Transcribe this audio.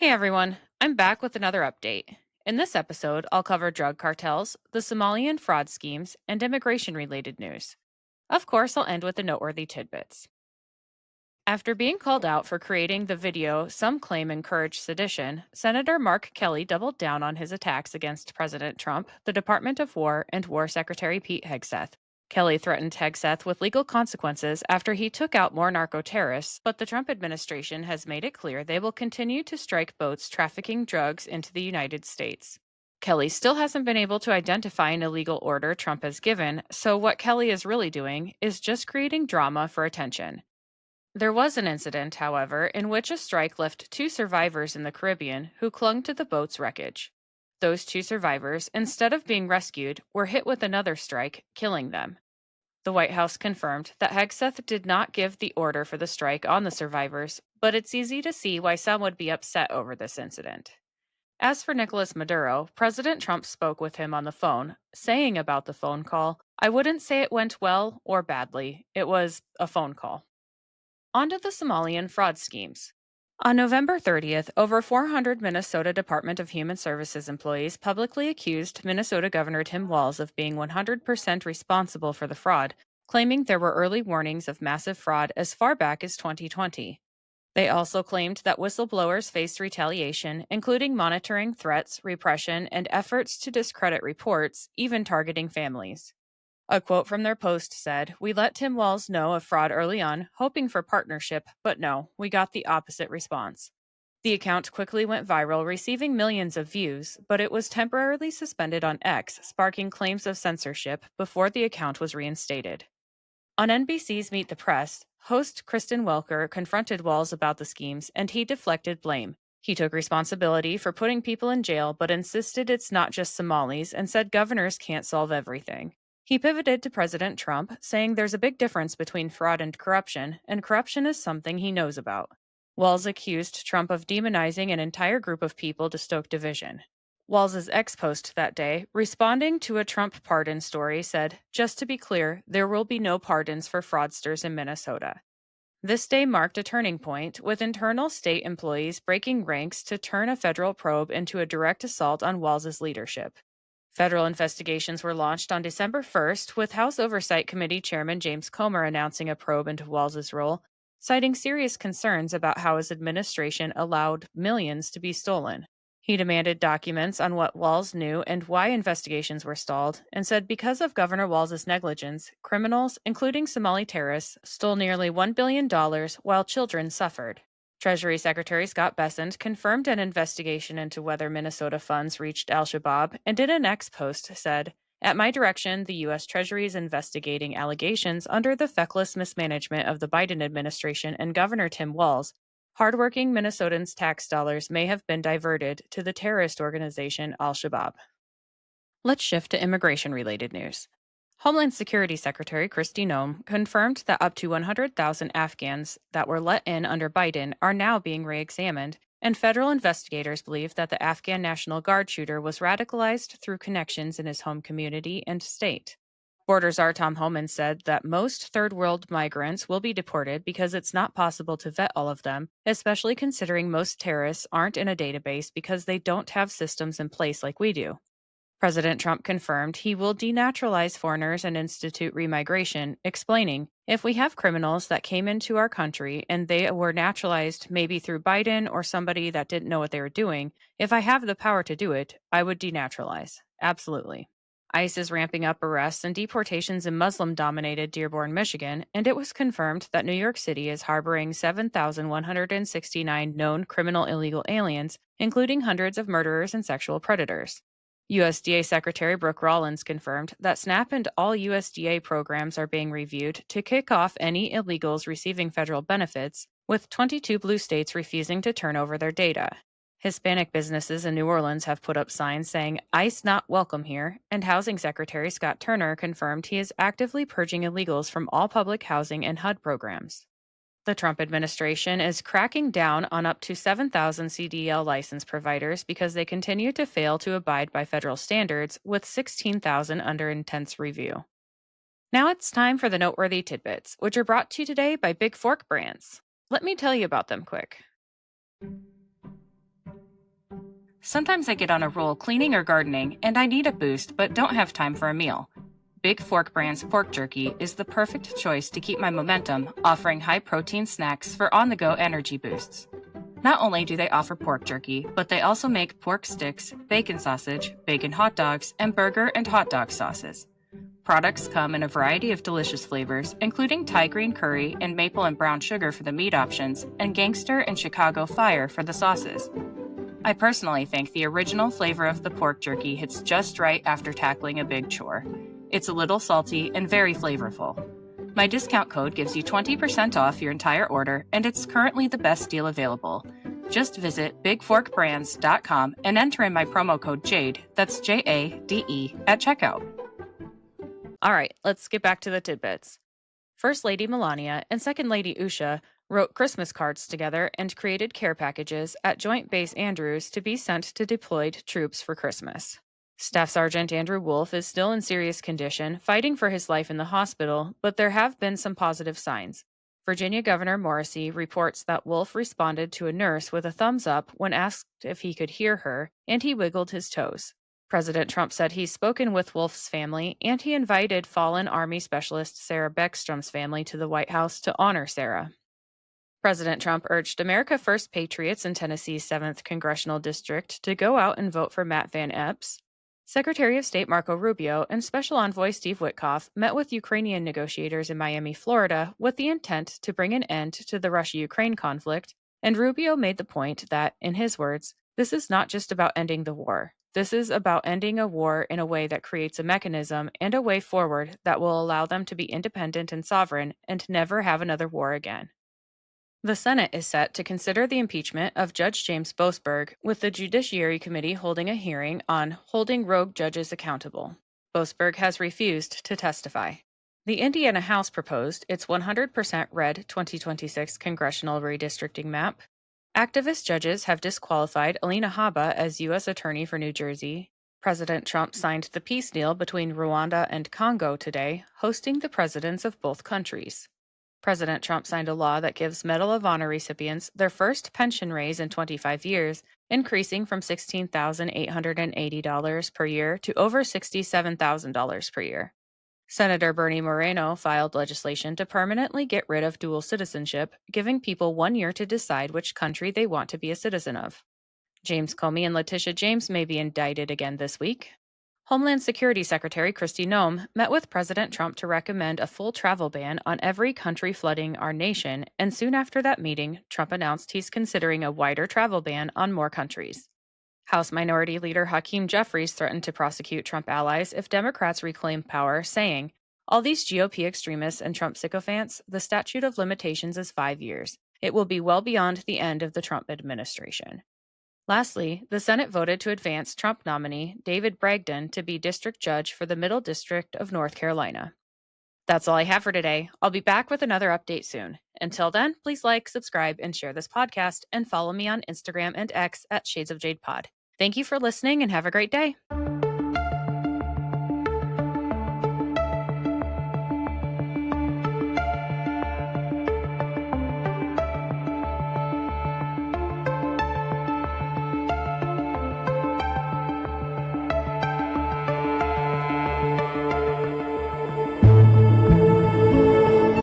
Hey everyone, I'm back with another update. In this episode, I'll cover drug cartels, the Somalian fraud schemes, and immigration related news. Of course, I'll end with the noteworthy tidbits. After being called out for creating the video some claim encouraged sedition, Senator Mark Kelly doubled down on his attacks against President Trump, the Department of War, and War Secretary Pete Hegseth. Kelly threatened Hegseth with legal consequences after he took out more narco terrorists, but the Trump administration has made it clear they will continue to strike boats trafficking drugs into the United States. Kelly still hasn't been able to identify an illegal order Trump has given, so what Kelly is really doing is just creating drama for attention. There was an incident, however, in which a strike left two survivors in the Caribbean who clung to the boat's wreckage. Those two survivors, instead of being rescued, were hit with another strike, killing them. The White House confirmed that Hegseth did not give the order for the strike on the survivors, but it's easy to see why some would be upset over this incident. As for Nicolas Maduro, President Trump spoke with him on the phone, saying about the phone call, "I wouldn't say it went well or badly. It was a phone call." On to the Somalian fraud schemes. On November 30th, over 400 Minnesota Department of Human Services employees publicly accused Minnesota Governor Tim Walz of being 100% responsible for the fraud, claiming there were early warnings of massive fraud as far back as 2020. They also claimed that whistleblowers faced retaliation, including monitoring, threats, repression, and efforts to discredit reports, even targeting families. A quote from their post said, "We let Tim Walz know of fraud early on, hoping for partnership, but no, we got the opposite response." The account quickly went viral, receiving millions of views, but it was temporarily suspended on X, sparking claims of censorship before the account was reinstated. On NBC's Meet the Press, host Kristen Welker confronted Walz about the schemes, and he deflected blame. He took responsibility for putting people in jail, but insisted it's not just Somalis and said governors can't solve everything. He pivoted to President Trump, saying there's a big difference between fraud and corruption is something he knows about. Walz accused Trump of demonizing an entire group of people to stoke division. Walz's ex post that day, responding to a Trump pardon story, said, "Just to be clear, there will be no pardons for fraudsters in Minnesota." This day marked a turning point, with internal state employees breaking ranks to turn a federal probe into a direct assault on Walz's leadership. Federal investigations were launched on December 1st, with House Oversight Committee Chairman James Comer announcing a probe into Walz's role, citing serious concerns about how his administration allowed millions to be stolen. He demanded documents on what Walz knew and why investigations were stalled, and said because of Governor Walz's negligence, criminals, including Somali terrorists, stole nearly $1 billion while children suffered. Treasury Secretary Scott Bessent confirmed an investigation into whether Minnesota funds reached Al Shabaab and in an ex post said, "At my direction, the U.S. Treasury is investigating allegations under the feckless mismanagement of the Biden administration and Governor Tim Walz. Hardworking Minnesotans' tax dollars may have been diverted to the terrorist organization Al Shabaab." Let's shift to immigration related news. Homeland Security Secretary Kristi Noem confirmed that up to 100,000 Afghans that were let in under Biden are now being re examined, and federal investigators believe that the Afghan National Guard shooter was radicalized through connections in his home community and state. Borders Czar Tom Homan said that most third world migrants will be deported because it's not possible to vet all of them, especially considering most terrorists aren't in a database because they don't have systems in place like we do. President Trump confirmed he will denaturalize foreigners and institute remigration, explaining, "If we have criminals that came into our country and they were naturalized maybe through Biden or somebody that didn't know what they were doing, if I have the power to do it, I would denaturalize." Absolutely. ICE is ramping up arrests and deportations in Muslim dominated Dearborn, Michigan, and it was confirmed that New York City is harboring 7,169 known criminal illegal aliens, including hundreds of murderers and sexual predators. USDA Secretary Brooke Rollins confirmed that SNAP and all USDA programs are being reviewed to kick off any illegals receiving federal benefits, with 22 blue states refusing to turn over their data. Hispanic businesses in New Orleans have put up signs saying "ICE not welcome here," and Housing Secretary Scott Turner confirmed he is actively purging illegals from all public housing and HUD programs. The Trump administration is cracking down on up to 7,000 CDL license providers because they continue to fail to abide by federal standards, with 16,000 under intense review. Now it's time for the noteworthy tidbits, which are brought to you today by Big Fork Brands. Let me tell you about them quick. Sometimes I get on a roll cleaning or gardening, and I need a boost but don't have time for a meal. Big Fork brand's pork jerky is the perfect choice to keep my momentum, offering high-protein snacks for on-the-go energy boosts. Not only do they offer pork jerky, but they also make pork sticks, bacon sausage, bacon hot dogs, and burger and hot dog sauces. Products come in a variety of delicious flavors, including Thai green curry and maple and brown sugar for the meat options, and gangster and Chicago fire for the sauces. I personally think the original flavor of the pork jerky hits just right after tackling a big chore. It's a little salty and very flavorful. My discount code gives you 20% off your entire order, and it's currently the best deal available. Just visit bigforkbrands.com and enter in my promo code JADE, that's JADE, at checkout. All right, let's get back to the tidbits. First Lady Melania and Second Lady Usha wrote Christmas cards together and created care packages at Joint Base Andrews to be sent to deployed troops for Christmas. Staff Sergeant Andrew Wolf is still in serious condition, fighting for his life in the hospital, but there have been some positive signs. Virginia Governor Morrissey reports that Wolf responded to a nurse with a thumbs up when asked if he could hear her, and he wiggled his toes. President Trump said he's spoken with Wolf's family, and he invited fallen Army Specialist Sarah Beckstrom's family to the White House to honor Sarah. President Trump urged America First patriots in Tennessee's 7th Congressional District to go out and vote for Matt Van Epps. Secretary of State Marco Rubio and Special Envoy Steve Witkoff met with Ukrainian negotiators in Miami, Florida, with the intent to bring an end to the Russia-Ukraine conflict, and Rubio made the point that, in his words, this is not just about ending the war. This is about ending a war in a way that creates a mechanism and a way forward that will allow them to be independent and sovereign and never have another war again. The Senate is set to consider the impeachment of Judge James Boasberg, with the Judiciary Committee holding a hearing on holding rogue judges accountable. Boasberg has refused to testify. The Indiana House proposed its 100% red 2026 congressional redistricting map. Activist judges have disqualified Alina Habba as U.S. Attorney for New Jersey. President Trump signed the peace deal between Rwanda and Congo today, hosting the presidents of both countries. President Trump signed a law that gives Medal of Honor recipients their first pension raise in 25 years, increasing from $16,880 per year to over $67,000 per year. Senator Bernie Moreno filed legislation to permanently get rid of dual citizenship, giving people 1 year to decide which country they want to be a citizen of. James Comey and Letitia James may be indicted again this week. Homeland Security Secretary Kristi Noem met with President Trump to recommend a full travel ban on every country flooding our nation, and soon after that meeting, Trump announced he's considering a wider travel ban on more countries. House Minority Leader Hakeem Jeffries threatened to prosecute Trump allies if Democrats reclaim power, saying, "All these GOP extremists and Trump sycophants, the statute of limitations is 5 years. It will be well beyond the end of the Trump administration." Lastly, the Senate voted to advance Trump nominee David Bragdon to be district judge for the Middle District of North Carolina. That's all I have for today. I'll be back with another update soon. Until then, please like, subscribe, and share this podcast, and follow me on Instagram and X at Shades of Jade Pod. Thank you for listening and have a great day.